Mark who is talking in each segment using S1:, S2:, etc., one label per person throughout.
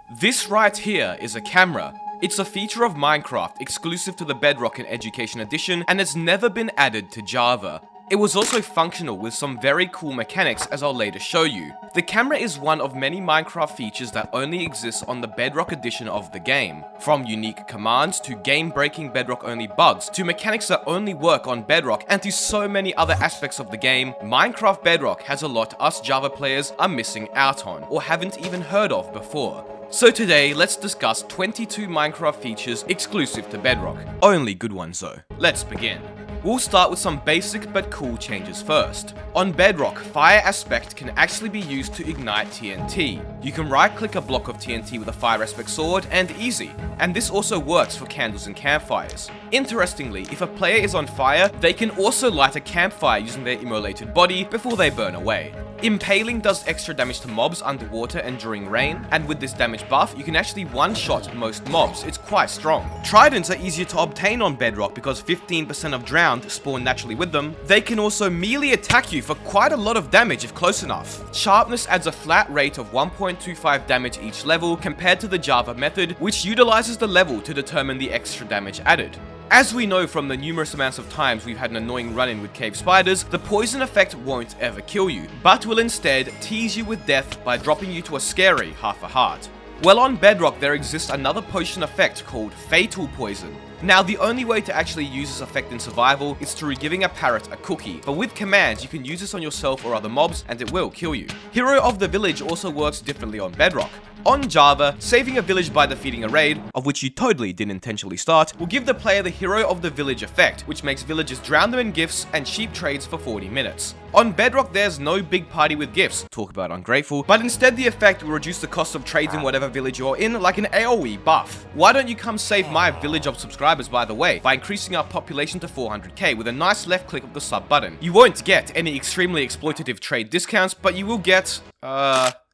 S1: This right here is a camera. It's a feature of Minecraft exclusive to the Bedrock and Education Edition, and it's never been added to Java. It was also functional with some very cool mechanics, as I'll later show you. The camera is one of many Minecraft features that only exists on the Bedrock edition of the game. From unique commands to game-breaking Bedrock-only bugs, to mechanics that only work on Bedrock, and to so many other aspects of the game, Minecraft Bedrock has a lot us Java players are missing out on, or haven't even heard of before. So today, let's discuss 22 Minecraft features exclusive to Bedrock. Only good ones though. Let's begin. We'll start with some basic but cool changes first. On Bedrock, Fire Aspect can actually be used to ignite TNT. You can right-click a block of TNT with a Fire Aspect sword, and easy. And this also works for candles and campfires. Interestingly, if a player is on fire, they can also light a campfire using their immolated body before they burn away. Impaling does extra damage to mobs underwater and during rain, and with this damage buff, you can actually one-shot most mobs. It's quite strong. Tridents are easier to obtain on Bedrock because 15% of drowned spawn naturally with them. They can also melee attack you for quite a lot of damage if close enough. Sharpness adds a flat rate of 1.25 damage each level compared to the Java method, which utilizes the level to determine the extra damage added. As we know from the numerous amounts of times we've had an annoying run-in with cave spiders, the poison effect won't ever kill you, but will instead tease you with death by dropping you to a scary half a heart. Well, on Bedrock there exists another potion effect called Fatal Poison. Now, the only way to actually use this effect in survival is through giving a parrot a cookie, but with commands you can use this on yourself or other mobs and it will kill you. Hero of the Village also works differently on Bedrock. On Java, saving a village by defeating a raid, of which you totally didn't intentionally start, will give the player the Hero of the Village effect, which makes villagers drown them in gifts and cheap trades for 40 minutes. On Bedrock, there's no big party with gifts, talk about ungrateful, but instead the effect will reduce the cost of trades in whatever village you're in, like an AoE buff. Why don't you come save my village of subscribers, by the way, by increasing our population to 400k with a nice left click of the sub button. You won't get any extremely exploitative trade discounts, but you will get,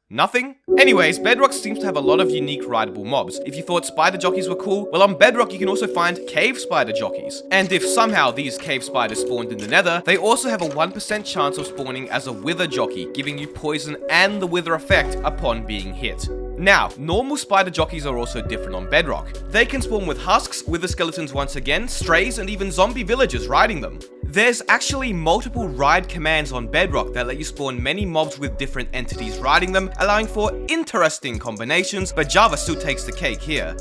S1: nothing? Anyways, Bedrock seems to have a lot of unique rideable mobs. If you thought spider jockeys were cool, well, on Bedrock you can also find cave spider jockeys. And if somehow these cave spiders spawned in the nether, they also have a 1% chance of spawning as a wither jockey, giving you poison and the wither effect upon being hit. Now, normal spider jockeys are also different on Bedrock. They can spawn with husks, wither skeletons once again, strays, and even zombie villagers riding them. There's actually multiple ride commands on Bedrock that let you spawn many mobs with different entities riding them, allowing for interesting combinations, but Java still takes the cake here.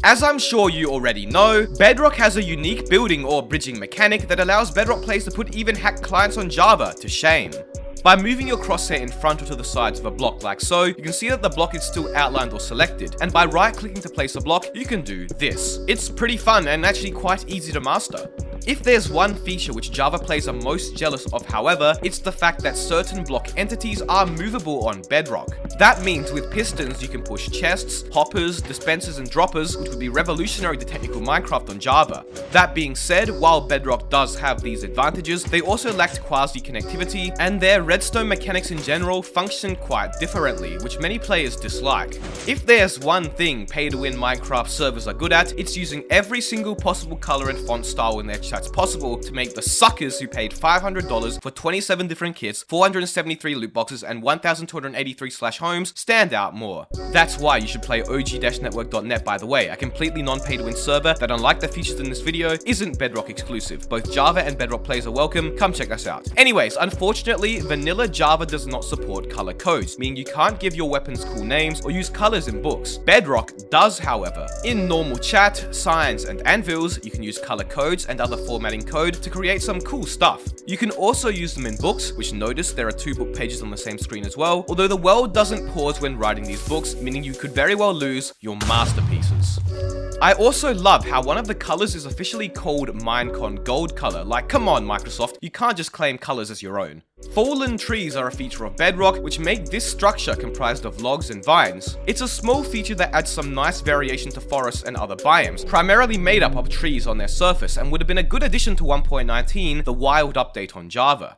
S1: As I'm sure you already know, Bedrock has a unique building or bridging mechanic that allows Bedrock players to put even hacked clients on Java to shame. By moving your crosshair in front or to the sides of a block like so, you can see that the block is still outlined or selected, and by right-clicking to place a block, you can do this. It's pretty fun and actually quite easy to master. If there's one feature which Java players are most jealous of, however, it's the fact that certain block entities are movable on Bedrock. That means with pistons you can push chests, hoppers, dispensers and droppers, which would be revolutionary to technical Minecraft on Java. That being said, while Bedrock does have these advantages, they also lacked quasi-connectivity, and their redstone mechanics in general function quite differently, which many players dislike. If there's one thing pay-to-win Minecraft servers are good at, it's using every single possible color and font style in their chats possible to make the suckers who paid $500 for 27 different kits, 473 loot boxes, and 1,283/homes stand out more. That's why you should play OG-network.net, by the way, a completely non-pay-to-win server that, unlike the features in this video, isn't Bedrock exclusive. Both Java and Bedrock players are welcome, come check us out. Anyways, unfortunately, vanilla Java does not support color codes, meaning you can't give your weapons cool names or use colors in books. Bedrock does, however. In normal chat, signs, and anvils, you can use color codes and other formatting code to create some cool stuff. You can also use them in books, which notice there are 2 book pages on the same screen as well, although the world doesn't pause when writing these books, meaning you could very well lose your masterpieces. I also love how one of the colors is officially called Minecon Gold color. Like, come on Microsoft, you can't just claim colors as your own. Fallen trees are a feature of Bedrock, which make this structure comprised of logs and vines. It's a small feature that adds some nice variation to forests and other biomes, primarily made up of trees on their surface, and would have been a good addition to 1.19, the wild update on Java.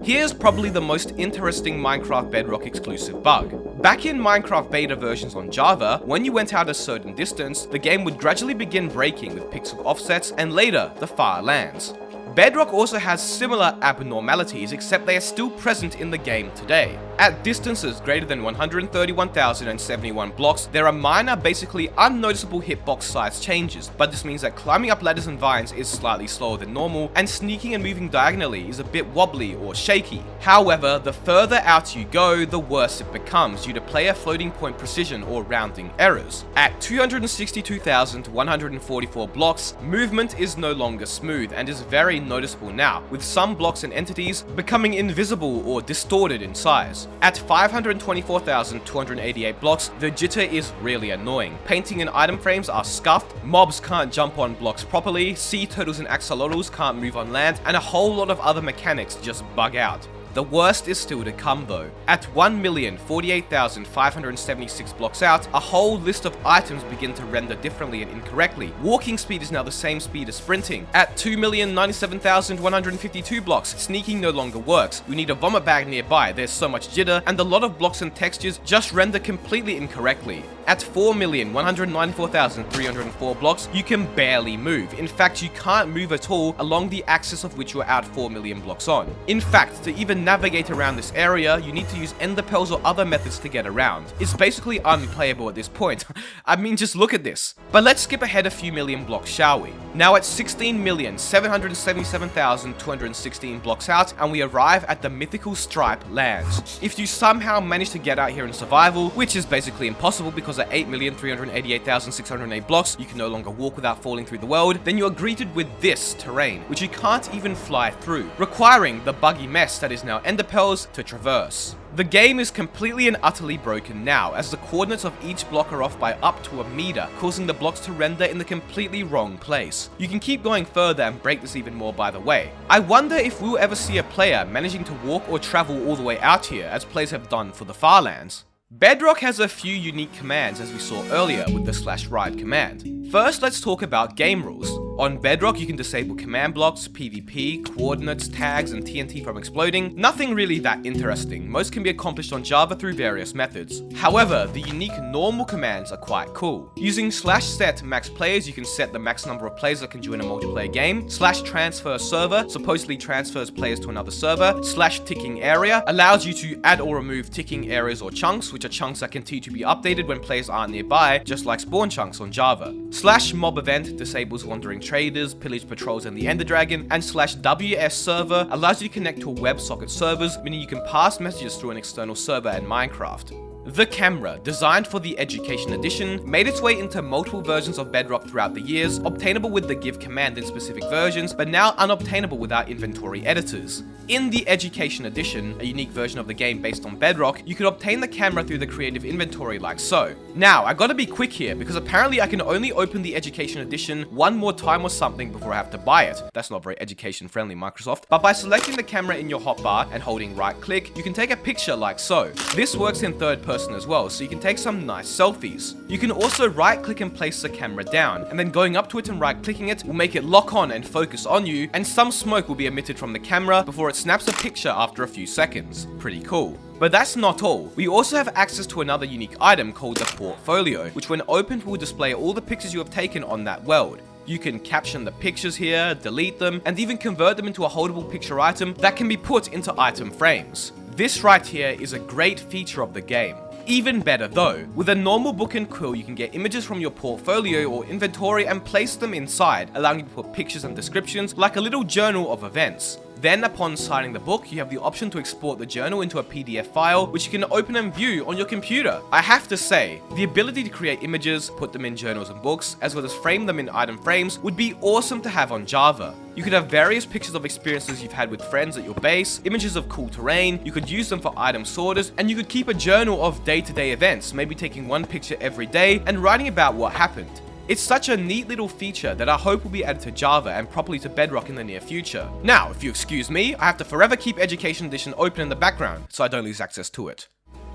S1: Here's probably the most interesting Minecraft Bedrock exclusive bug. Back in Minecraft beta versions on Java, when you went out a certain distance, the game would gradually begin breaking with pixel offsets and later the far lands. Bedrock also has similar abnormalities, except they are still present in the game today. At distances greater than 131,071 blocks, there are minor, basically unnoticeable hitbox size changes, but this means that climbing up ladders and vines is slightly slower than normal, and sneaking and moving diagonally is a bit wobbly or shaky. However, the further out you go, the worse it becomes due to player floating point precision or rounding errors. At 262,144 blocks, movement is no longer smooth and is very noticeable now, with some blocks and entities becoming invisible or distorted in size. At 524,288 blocks, the jitter is really annoying. Painting and item frames are scuffed, mobs can't jump on blocks properly, sea turtles and axolotls can't move on land, and a whole lot of other mechanics just bug out. The worst is still to come though. At 1,048,576 blocks out, a whole list of items begin to render differently and incorrectly. Walking speed is now the same speed as sprinting. At 2,097,152 blocks, sneaking no longer works. We need a vomit bag nearby, there's so much jitter, and a lot of blocks and textures just render completely incorrectly. At 4,194,304 blocks, you can barely move. In fact, you can't move at all along the axis of which you're out 4 million blocks on. In fact, to even navigate around this area, you need to use ender pearls or other methods to get around. It's basically unplayable at this point. I mean, just look at this. But let's skip ahead a few million blocks, shall we? Now at 16,777,216 blocks out, and we arrive at the mythical Stripe lands. If you somehow manage to get out here in survival, which is basically impossible because at 8,388,608 blocks, you can no longer walk without falling through the world, then you are greeted with this terrain, which you can't even fly through, requiring the buggy mess that is now ender pearls to traverse. The game is completely and utterly broken now, as the coordinates of each block are off by up to a meter, causing the blocks to render in the completely wrong place. You can keep going further and break this even more, by the way. I wonder if we'll ever see a player managing to walk or travel all the way out here, as players have done for the Farlands. Bedrock has a few unique commands, as we saw earlier with the /ride command. First, let's talk about game rules. On Bedrock, you can disable command blocks, PvP, coordinates, tags, and TNT from exploding. Nothing really that interesting. Most can be accomplished on Java through various methods. However, the unique normal commands are quite cool. Using /set max players, you can set the max number of players that can join a multiplayer game. /transfer server supposedly transfers players to another server. /ticking area allows you to add or remove ticking areas or chunks, which are chunks that continue to be updated when players aren't nearby, just like spawn chunks on Java. /mob event disables wandering traders, pillage patrols, and the Ender Dragon, and /WS server allows you to connect to WebSocket servers, meaning you can pass messages through an external server in Minecraft. The camera, designed for the Education Edition, made its way into multiple versions of Bedrock throughout the years, obtainable with the give command in specific versions, but now unobtainable without inventory editors. In the Education Edition, a unique version of the game based on Bedrock, you can obtain the camera through the creative inventory like so. Now, I gotta be quick here, because apparently I can only open the Education Edition one more time or something before I have to buy it. That's not very education friendly, Microsoft. But by selecting the camera in your hotbar and holding right click, you can take a picture like so. This works in third person as well, so you can take some nice selfies. You can also right click and place the camera down, and then going up to it and right clicking it will make it lock on and focus on you, and some smoke will be emitted from the camera before it snaps a picture after a few seconds. Pretty cool. But that's not all. We also have access to another unique item called the Portfolio, which when opened will display all the pictures you have taken on that world. You can caption the pictures here, delete them, and even convert them into a holdable picture item that can be put into item frames. This right here is a great feature of the game. Even better though, with a normal book and quill you can get images from your portfolio or inventory and place them inside, allowing you to put pictures and descriptions like a little journal of events. Then upon signing the book, you have the option to export the journal into a PDF file, which you can open and view on your computer. I have to say, the ability to create images, put them in journals and books, as well as frame them in item frames would be awesome to have on Java. You could have various pictures of experiences you've had with friends at your base, images of cool terrain, you could use them for item sorters, and you could keep a journal of day-to-day events, maybe taking one picture every day and writing about what happened. It's such a neat little feature that I hope will be added to Java and properly to Bedrock in the near future. Now, if you excuse me, I have to forever keep Education Edition open in the background so I don't lose access to it.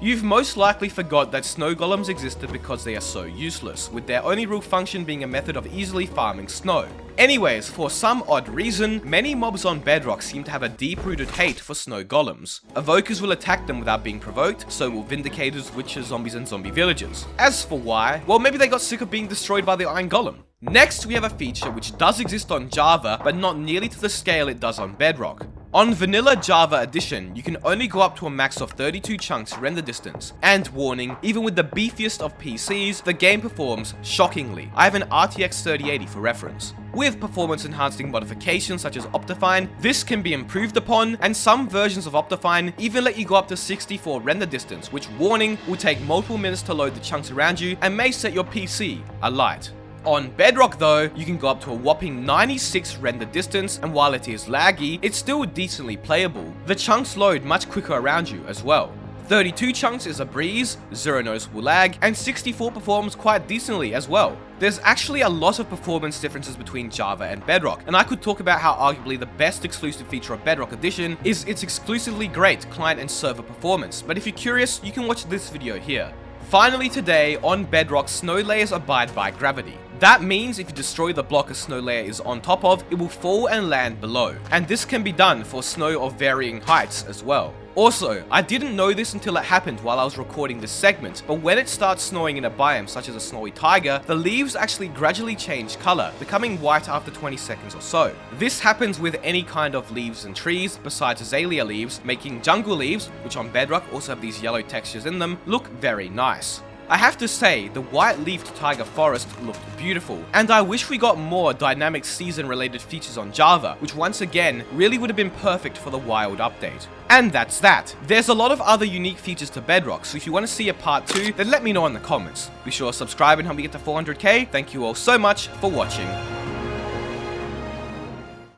S1: You've most likely forgot that snow golems existed because they are so useless, with their only real function being a method of easily farming snow. Anyways, for some odd reason, many mobs on Bedrock seem to have a deep-rooted hate for snow golems. Evokers will attack them without being provoked, so will Vindicators, Witches, Zombies, and Zombie Villagers. As for why, well, maybe they got sick of being destroyed by the Iron Golem. Next, we have a feature which does exist on Java, but not nearly to the scale it does on Bedrock. On Vanilla Java Edition, you can only go up to a max of 32 chunks render distance, and warning, even with the beefiest of PCs, the game performs shockingly. I have an RTX 3080 for reference. With performance enhancing modifications such as Optifine, this can be improved upon, and some versions of Optifine even let you go up to 64 render distance, which, warning, will take multiple minutes to load the chunks around you and may set your PC alight. On Bedrock though, you can go up to a whopping 96 render distance, and while it is laggy, it's still decently playable. The chunks load much quicker around you as well. 32 chunks is a breeze, 0 noticeable lag, and 64 performs quite decently as well. There's actually a lot of performance differences between Java and Bedrock, and I could talk about how arguably the best exclusive feature of Bedrock Edition is its exclusively great client and server performance, but if you're curious, you can watch this video here. Finally today, on Bedrock, snow layers abide by gravity. That means if you destroy the block a snow layer is on top of, it will fall and land below. And this can be done for snow of varying heights as well. Also, I didn't know this until it happened while I was recording this segment, but when it starts snowing in a biome such as a snowy taiga, the leaves actually gradually change color, becoming white after 20 seconds or so. This happens with any kind of leaves and trees, besides azalea leaves, making jungle leaves, which on Bedrock also have these yellow textures in them, look very nice. I have to say, the white-leafed taiga forest looked beautiful, and I wish we got more dynamic season-related features on Java, which once again really would have been perfect for the Wild update. And that's that. There's a lot of other unique features to Bedrock, so if you want to see a part 2, then let me know in the comments. Be sure to subscribe and help me get to 400k. Thank you all so much for watching.